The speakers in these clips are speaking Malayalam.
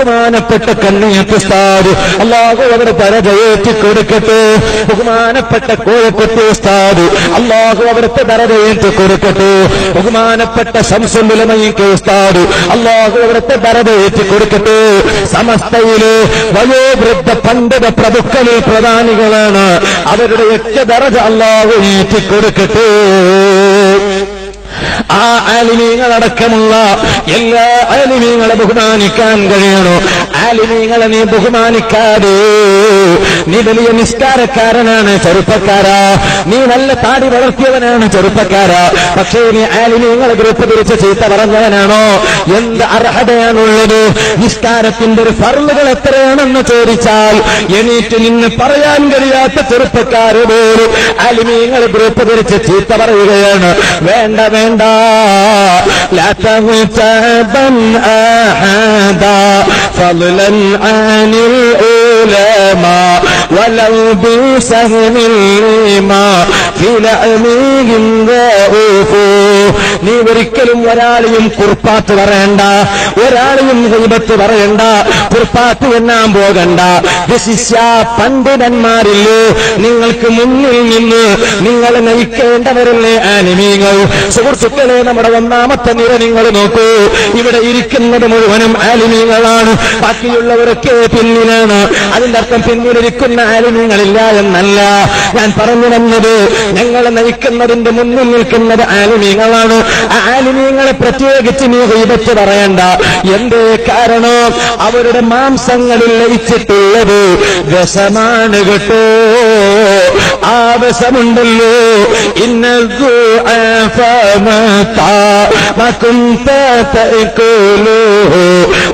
ബഹുമാനപ്പെട്ട കണ്ണിയത്ത് ഉസ്താദ് അല്ലാഹു അവരുടെ ദറജയേറ്റി കൊടുക്കട്ടെ. ബഹുമാനപ്പെട്ട കോഴക്കുട്ടി ഉസ്താദ് അല്ലാഹു അവരുടെ ദറജയേറ്റി കൊടുക്കട്ടെ. ബഹുമാനപ്പെട്ട ശംസുൽ ഉലമയും കെ ഉസ്താദ് അല്ലാഹു അവരുടെ ദറജയേറ്റി കൊടുക്കട്ടെ. സമസ്തയിലെ വയോവൃദ്ധ പണ്ഡിത പ്രഭുക്കളിൽ പ്രധാനികളാണ്. അവരുടെ ഒക്കെ ദറജ അല്ലാഹു ഏറ്റി കൊടുക്കട്ടെ. ആ ആലിമീങ്ങളടക്കമുള്ള എല്ലാ ആലിമീങ്ങളെ ബഹുമാനിക്കാൻ കഴിയണോ? ആലിമീങ്ങളെ നീ ബഹുമാനിക്കാതെ നീ വലിയ നിസ്കാരക്കാരനാണ് ചെറുപ്പക്കാരാ, നീ നല്ല താടി വളർത്തിയവനാണ് ചെറുപ്പക്കാരാ, പക്ഷേ നീ ആലിമീങ്ങളെ ഗ്രൂപ്പ് തിരിച്ച് ചീത്ത പറഞ്ഞവനാണോ? എന്ത് അർഹതയാണുള്ളത്? നിസ്കാരത്തിന്റെ ഒരു ഫർളുകൾ എത്രയാണെന്ന് ചോദിച്ചാൽ എണീറ്റ് നിന്ന് പറയാൻ കഴിയാത്ത ചെറുപ്പക്കാരോട് ആലിമീങ്ങളെ ഗ്രൂപ്പ് തിരിച്ച് ചീത്ത പറയുകയാണ്. വേണ്ട വേണ്ട, لا تغتابا أحدا فضلا عن العلماء ولو بسهم لما في لعمهم ضعف. നീ ഒരിക്കലും ഒരാളെയും കുർപ്പാത്ത് പറയണ്ട, ഒരാളെയും ഗീബത്ത് പറയണ്ട, കുർപ്പാത്ത് എണ്ണാൻ പോകണ്ട. വിശിഷ്യ പണ്ഡിതന്മാരില്ലേ നിങ്ങൾക്ക് മുന്നിൽ നിന്ന് നിങ്ങളെ നയിക്കേണ്ടവരല്ലേ ആലിമീങ്ങൾ? സുഹൃത്തുക്കളെ, നമ്മുടെ ഒന്നാമത്തെ നിര നിങ്ങൾ നോക്കൂ. ഇവിടെ ഇരിക്കുന്നത് മുഴുവനും ആലിമീങ്ങളാണ്, ബാക്കിയുള്ളവരൊക്കെ പിന്നിലാണ്. അതിന്റെ അർത്ഥം പിന്നിലിരിക്കുന്ന ആലിമീങ്ങളില്ല എന്നല്ല. ഞാൻ പറഞ്ഞു വന്നത് ഞങ്ങളെ നയിക്കുന്നതിന്റെ മുന്നിൽ നിൽക്കുന്നത് ആലിമീങ്ങളാണ്. ആ ആലിമീങ്ങളെ പ്രത്യേകിച്ച് നീ ഗീബത്ത് പറയണ്ട. എന്തേ കാരണം? അവരുടെ മാംസങ്ങളിൽ ലയിച്ചിട്ടുള്ളത് വിഷമാണ് കേട്ടോ. ആ വിഷമുണ്ടല്ലോ,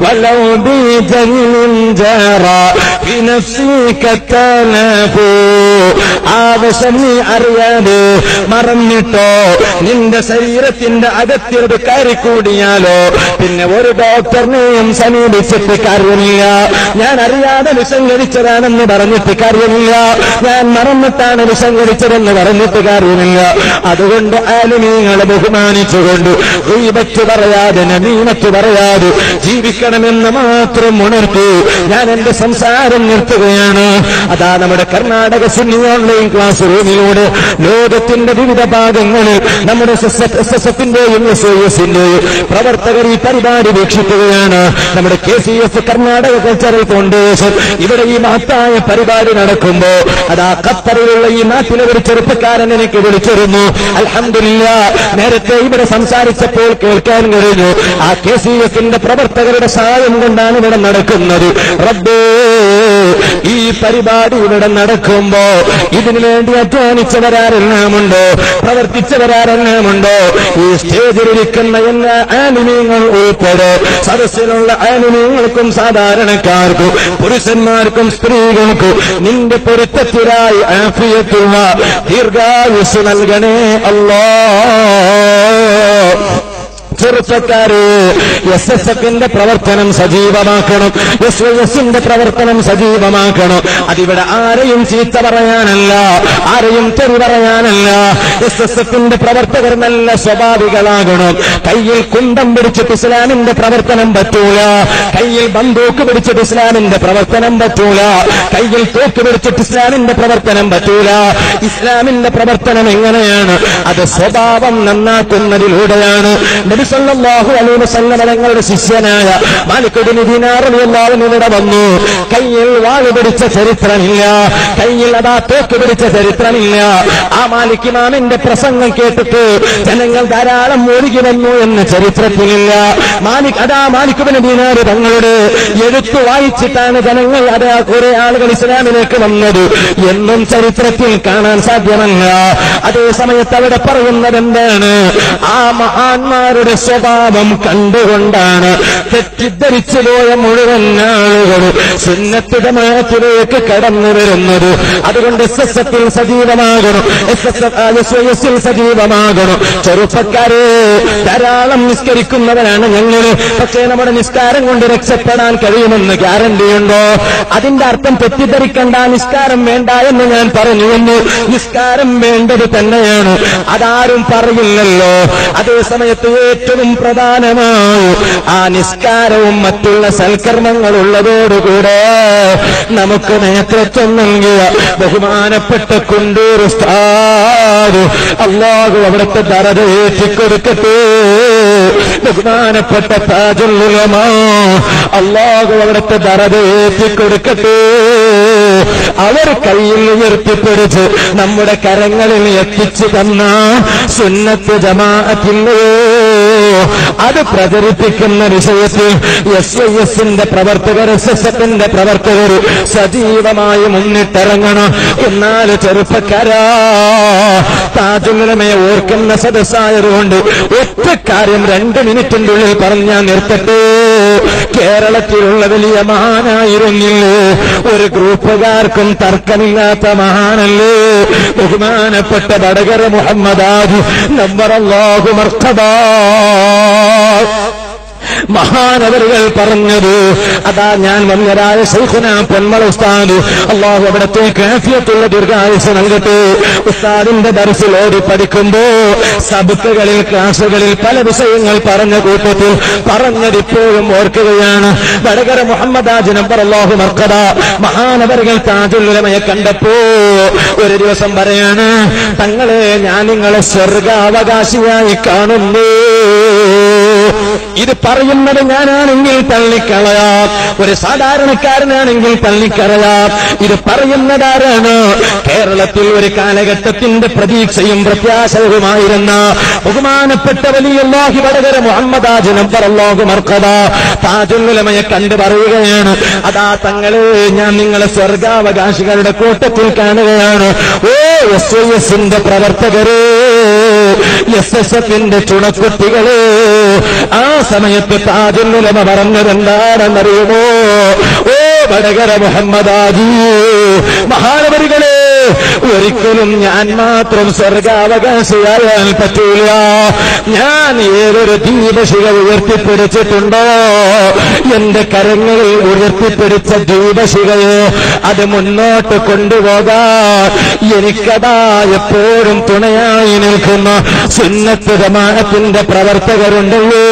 ولو بجل جرى في نفسك تلفو. ആവശ്യം നീ അറിയാതെ മറന്നിട്ടോ നിന്റെ ശരീരത്തിന്റെ അകത്തിയത് കയറിക്കൂടിയാലോ പിന്നെ ഒരു ഡോക്ടറിനെയും സമീപിച്ചിട്ട് കാര്യമില്ല. ഞാൻ അറിയാതെ വിഷം കഴിച്ചതാണെന്ന് പറഞ്ഞിട്ട് കാര്യമില്ല, ഞാൻ മറന്നിട്ടാണ് വിഷം കഴിച്ചതെന്ന് പറഞ്ഞിട്ട് കാര്യമില്ല. അതുകൊണ്ട് ആലിമീങ്ങളെ ബഹുമാനിച്ചുകൊണ്ട് ഗീബത്ത് പറയാതെ നമീമത്ത് പറയാതെ ജീവിക്കണമെന്ന് മാത്രം ഉണർത്തി ഞാൻ എന്റെ സംസാരം നിർത്തുകയാണ്. അതാ നമ്മുടെ കർണാടക സുന്നി ഓൺലൈൻ ക്ലാസ് റൂമിലൂടെ ലോകത്തിന്റെ വിവിധ ഭാഗങ്ങളിൽ നമ്മുടെ SSFന്റെയും SOSന്റെയും പ്രവർത്തകർ ഈ പരിപാടി വീക്ഷിക്കുകയാണ്. നമ്മുടെ KCF കർണാടക കൾച്ചറൽ ഫൗണ്ടേഷൻ ഇവിടെ ഈ മഹത്തായ പരിപാടി നടക്കുമ്പോ അതാ ഖത്തറിലുള്ള ഈ നാട്ടിലെ ഒരു ചെറുപ്പക്കാരൻ എനിക്ക് വിളിച്ചിരുന്നു. അൽഹംദുലില്ലാഹ്, നേരത്തെ ഇവിടെ സംസാരിച്ചപ്പോൾ കേൾക്കാൻ കഴിഞ്ഞു. ആ KCFന്റെ പ്രവർത്തകരുടെ സഹായം കൊണ്ടാണ് ഇവിടെ നടക്കുന്നത്. റബ്ബേ, ഈ പരിപാടി ഇവിടെ നടക്കുമ്പോ ഇതിനു വേണ്ടി അധ്വാനിച്ചവരാരെല്ലാമുണ്ടോ, പ്രവർത്തിച്ചവരാരെല്ലാമുണ്ടോ? ഈ സ്റ്റേജിലിരിക്കുന്ന എല്ലാ ആലിമീങ്ങൾ ഉൾപ്പെടെ സദസ്സിലുള്ള ആലിമീങ്ങൾക്കും സാധാരണക്കാർക്കും പുരുഷന്മാർക്കും സ്ത്രീകൾക്കും നിന്റെ പൊരുത്തത്തിലായി ആഫിയത്തുള്ള ദീർഘായുസ് നൽകണേ അല്ലാഹ്. ചെറുപ്പക്കാര് SSFന്റെ പ്രവർത്തനം സജീവമാക്കണം, SOSന്റെ പ്രവർത്തനം സജീവമാക്കണം. അതിവിടെ ആരെയും ചീത്ത പറയാനല്ല, ആരെയും തെറി പറയാനല്ല. SSFന്റെ പ്രവർത്തകർ നല്ല സ്വാഭാവികളാകണം. കയ്യിൽ കുന്തം പിടിച്ചിട്ട് ഇസ്ലാമിന്റെ പ്രവർത്തനം പറ്റൂല, കയ്യിൽ ബന്ധൂക്ക് പിടിച്ചിട്ട് ഇസ്ലാമിന്റെ പ്രവർത്തനം പറ്റൂല, കയ്യിൽ തോക്ക് പിടിച്ചിട്ട് ഇസ്ലാമിന്റെ പ്രവർത്തനം പറ്റൂല. ഇസ്ലാമിന്റെ പ്രവർത്തനം എങ്ങനെയാണ്? അത് സ്വഭാവം നന്നാക്കുന്നതിലൂടെയാണ്. നബി സല്ലല്ലാഹു അലൈഹി വസല്ലം തങ്ങളുടെ ശിഷ്യനായ മാലിക് ഇബ്നു ദീനാർ റളിയല്ലാഹു അൻഹു ഇവിടെ വന്നു. കയ്യിൽ വാള് പിടിച്ച ചരിത്രമില്ല, കയ്യിൽ അതാ തോക്ക് പിടിച്ച ചരിത്രമില്ല. ആ മാലിക് ഇമാമിന്റെ പ്രസംഗം കേട്ടിട്ട് ജനങ്ങൾ ധാരാളം ഒഴുകി വന്നു എന്ന് ചരിത്രത്തിലില്ല. മാലിക് ഇബ്നു ദീനാർ തങ്ങളുടെ എഴുത്തു വായിച്ചിട്ടാണ് ജനങ്ങൾ കുറെ ആളുകൾ ഇസ്ലാമിലേക്ക് വന്നത് എന്നും ചരിത്രത്തിൽ കാണാൻ സാധ്യമല്ല. അതേ സമയത്ത് അവിടെ പറയുന്നത് എന്താണ്? ആ മഹാന്മാരുടെ സ്വഭാവം കണ്ടുകൊണ്ടാണ് തെറ്റിദ്ധരിച്ചു പോയ മുഴുവൻ ആളുകൾ സുന്നത്ത് ജമാഅത്തിലേക്ക് കടന്നു വരുന്നത്. അതുകൊണ്ട് SSFിൽ സജീവമാകണം, SOSൽ സജീവമാകണം. ചെറുപ്പക്കാരെ, ധാരാളം നിസ്കരിക്കുന്നവരാണ് ഞങ്ങൾ, പക്ഷേ നമ്മുടെ നിസ്കാരം കൊണ്ട് രക്ഷപ്പെടാൻ കഴിയുമെന്ന് ഗ്യാരണ്ടിയുണ്ടോ? അതിന്റെ അർത്ഥം തെറ്റിദ്ധരിക്കണ്ട, നിസ്കാരം വേണ്ട എന്ന് ഞാൻ പറഞ്ഞു എന്ന്. നിസ്കാരം വേണ്ടത് തന്നെയാണ്, അതാരും പറയില്ലല്ലോ. അതേസമയത്ത് ഏറ്റവും പ്രധാനമായി ആ നിസ്കാരവും മറ്റുള്ള സൽക്കർമ്മങ്ങളുള്ളതോടുകൂടെ നമുക്ക് നേതൃത്വം നൽകിയ ബഹുമാനപ്പെട്ട കുണ്ടൂർ ഉസ്താദ് അല്ലാഹു അവിടുത്തെ ദറജ ഏറ്റിക്കൊടുക്കട്ടെ. ബഹുമാനപ്പെട്ട താജുൽ ഉലമാ അല്ലാഹു അവിടുത്തെ ദറജ ഏറ്റിക്കൊടുക്കട്ടെ. അവർ കയ്യിൽ ഉയർത്തിപ്പിടിച്ച് നമ്മുടെ കരങ്ങളിൽ എത്തിച്ചു തന്ന സുന്നത്ത് ജമാഅത്തില്ലയോ, അത് പ്രചരിപ്പിക്കുന്ന വിഷയത്തിൽ SYSന്റെ പ്രവർത്തകർ, SSFന്റെ പ്രവർത്തകർ സജീവമായി മുന്നിട്ടിറങ്ങണം. എന്നാൽ ചെറുപ്പക്കാരാ, താജുൽ ഉലമയെ ഓർക്കുന്ന സദസ്സായതുകൊണ്ട് ഒറ്റ കാര്യം 2 മിനിറ്റിന്റെ ഉള്ളിൽ പറഞ്ഞാൽ നിർത്തട്ടെ. കേരളത്തിലുള്ള വലിയ മഹാനായിരുന്നില്ലേ, ഒരു ഗ്രൂപ്പുകാർക്കും തർക്കമില്ലാത്ത മഹാനല്ലേ ബഹുമാനപ്പെട്ട വടകര മുഹമ്മദ് ആജി നവ്വറല്ലാഹു മർഖബാ. മഹാനവറുകൾ പറഞ്ഞത് അതാ ഞാൻ വന്യരായ ശൈഖുനാ പൊന്മള ഉസ്താദ് അല്ലാഹു അവിടത്തെ കാഫിയത്തുള്ള ദീർഘായുസ്സ് നൽകട്ടെ. ഉസ്താദിന്റെ ദർസിൽ ഓടി പഠിക്കുമ്പോ സബക്കുകളിൽ ക്ലാസുകളിൽ പല വിഷയങ്ങൾ പറഞ്ഞ കൂട്ടത്തിൽ പറഞ്ഞതിപ്പോഴും ഓർക്കുകയാണ്. വടകര മുഹമ്മദ് ആജി നവ്വറല്ലാഹു മർഖബാ മഹാനവറുകൾ താജുൽ ഉലമയെ കണ്ടപ്പോ ഒരു ദിവസം പറയാണ്, തങ്ങളെ ഞാൻ നിങ്ങളെ സ്വർഗാവകാശിയായി കാണുന്നു. ഇത് പറയുന്നത് ഞാനാണെങ്കിൽ തള്ളിക്കളയാം, ഒരു സാധാരണക്കാരനാണെങ്കിൽ തള്ളിക്കളയാം. ഇത് പറയുന്നതാരാണ്? കേരളത്തിൽ ഒരു കാലഘട്ടത്തിന്റെ പ്രതീക്ഷയും പ്രത്യാശയുമായിരുന്ന ബഹുമാനപ്പെട്ട വലിയുല്ലാഹി വടകര മുഹമ്മദ് ആജി നവ്വറല്ലാഹു മർഖബാ താജുൽ ഉലമയെ കണ്ടു പറയുകയാണ്, അതാ തങ്ങളെ ഞാൻ നിങ്ങളെ സ്വർഗാവകാശികളുടെ കൂട്ടത്തിൽ കാണുകയാണ്. ഓ SYSന്റെ പ്രവർത്തകരെ, SSFന്റെ ചുണക്കുട്ടികളെ, ആ സമയത്ത് താജുൽ ഉലമ പറഞ്ഞതെന്താണെന്നറിയുമോ? ഓ വടകര മുഹമ്മദ് ആജി മഹാനവറുകളെ, ഒരിക്കലും ഞാൻ മാത്രം സ്വർഗാവകാശിയായാൽ പറ്റൂല. ഞാൻ ഏതൊരു ദീപശിഖ ഉയർത്തിപ്പിടിച്ചിട്ടുണ്ടോ, എന്റെ കരങ്ങളിൽ ഉയർത്തിപ്പിടിച്ച ദീപശിഖയെ അത് മുന്നോട്ട് കൊണ്ടുപോകാൻ എനിക്കതാ എപ്പോഴും തുണയായി നിൽക്കുന്ന സുന്നത്ത് ജമാഅത്തിന്റെ പ്രവർത്തകരുണ്ടല്ലോ,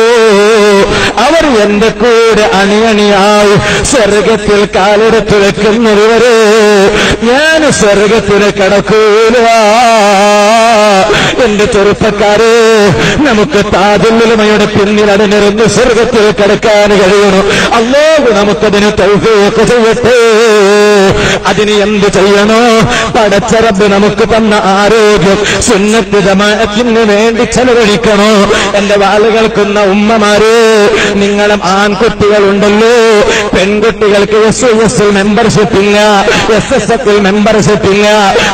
അവർ എന്റെ കൂടെ അണിയണിയായി സ്വർഗത്തിൽ കാലെടുത്ത് വെക്കുന്നതുവരെ ഞാൻ സ്വർഗത്തിൽ കടക്കൂല. എന്റെ ചെറുപ്പക്കാരെ, നമുക്ക് താജുൽ ഉലമയുടെ പിന്നിൽ അണിനിരന്ന് സ്വർഗത്തിൽ കടക്കാൻ കഴിയണം. അല്ലാഹു നമുക്കതിന് തൗഫീഖ് ചെയ്യട്ടെ. അതിന് എന്ത് ചെയ്യണോ? പടച്ച റബ്ബ് നമുക്ക് തന്ന ആരോഗ്യം സുന്നത്ത് ജമാഅത്തിന് വേണ്ടി ചെലവഴിക്കണോ? എന്റെ വാളുകൾക്കുന്ന ഉമ്മമാരെ, നിങ്ങളും ആൺകുട്ടികളുണ്ടല്ലോ, പെൺകുട്ടികൾക്ക് SYSൽ മെമ്പർഷിപ്പ് ഇല്ല, SSFൽ മെമ്പർഷിപ്പ് ഇല്ല.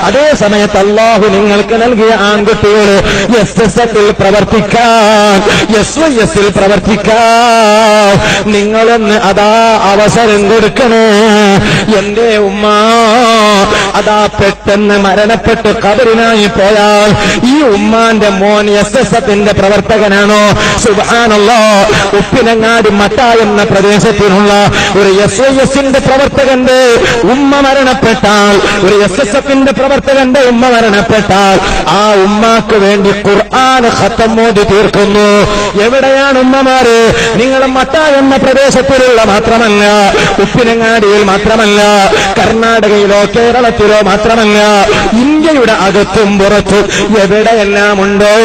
അതേ സമയത്ത് അല്ലാഹു നിങ്ങൾക്ക് നൽകിയ ആൺകുട്ടികൾ SSFൽ പ്രവർത്തിക്കാൻ, SYSൽ പ്രവർത്തിക്കാൻ നിങ്ങളൊന്ന് അതാ അവസരം കൊടുക്കണേ. എന്റെ ഉമ്മ അതാ പെട്ടെന്ന് മരണപ്പെട്ട് ഖബറിനായി പോയാൽ ഈ ഉമ്മാന്റെ മോൻ SSFന്റെ പ്രവർത്തകനാണോ? സുബ്ഹാനല്ലാഹ്, ഉപ്പിനങ്ങാടി മട്ട എന്ന പ്രദേശത്തിനുള്ള ഒരു SYSന്റെ പ്രവർത്തകന്റെ ഉമ്മ മരണപ്പെട്ടാൽ, ഒരു SSFന്റെ പ്രവർത്തകന്റെ ഉമ്മ മരണപ്പെട്ടാൽ ആ ഉമ്മാക്ക് വേണ്ടി ഖുർആൻ ഖത്തം ഓതി തീർക്കുന്നു. എവിടെയാണ് ഉമ്മമാര്? നിങ്ങൾ മട്ട എന്ന പ്രദേശത്തിലുള്ള മാത്രമല്ല, ഉപ്പിനങ്ങാടിയിൽ മാത്രമല്ല, കർണാടകയിലോ കേരളത്തിലോ മാത്രമല്ല, ഇന്ത്യയുടെ അകത്തും പുറത്തും എവിടെയെല്ലാം ഉണ്ടോ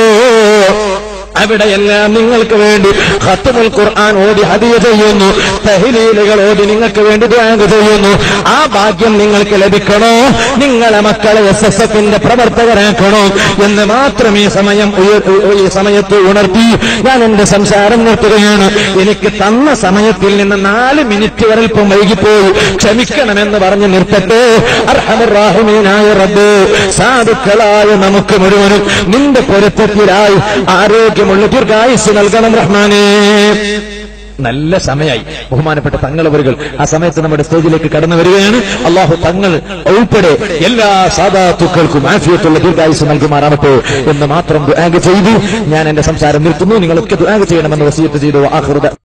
അവിടെയെല്ലാം നിങ്ങൾക്ക് വേണ്ടി ഖത്മുൽ ഖുർആൻ ഓതി ഹദിയ ചെയ്യുന്നു, തഹ്ലീലുകൾ ഓതി നിങ്ങൾക്ക് വേണ്ടി ദുആ ചെയ്യുന്നു. ആ ഭാഗ്യം നിങ്ങൾക്ക് ലഭിക്കണോ? നിങ്ങളെ മക്കളെ SSFന്റെ പ്രവർത്തകരാക്കണോ എന്ന് മാത്രം ഈ സമയത്ത് ഉണർത്തി ഞാൻ എന്റെ സംസാരം നിർത്തുകയാണ്. എനിക്ക് തന്ന സമയത്തിൽ നിന്ന് 4 മിനിറ്റ് വരൽപ്പം വൈകിപ്പോയി, ക്ഷമിക്കണമെന്ന് പറഞ്ഞ് നിർത്തട്ടെ. അർഹമർ റഹീമീനായ റബ്ബേ, സാധുക്കളായ നമുക്ക് മുഴുവനും നിന്റെ പൊരുത്തത്തിലായി ആരോഗ്യമുള്ള ദീർഘായുസ്സ് നൽകണം റഹ്മാനേ. നല്ല സമയമായി. ബഹുമാനപ്പെട്ട തങ്ങളവരുകൾ ആ സമയത്ത് നമ്മുടെ സ്റ്റേജിലേക്ക് കടന്നു വരികയാണ്. അല്ലാഹു തങ്ങൾ ഉൾപ്പെടെ എല്ലാ സാദാത്തുക്കൾക്കും ആഫിയത്തുള്ള ദീർഘായുസ്സ് നൽകുമാറാവട്ടെ എന്ന് മാത്രം ദുആ ചെയ്തു ഞാൻ എന്റെ സംസാരം നിർത്തുന്നു. നിങ്ങളൊക്കെ ദുആ ചെയ്യണമെന്ന് വസിയത്ത് ചെയ്തു. ആഖിറു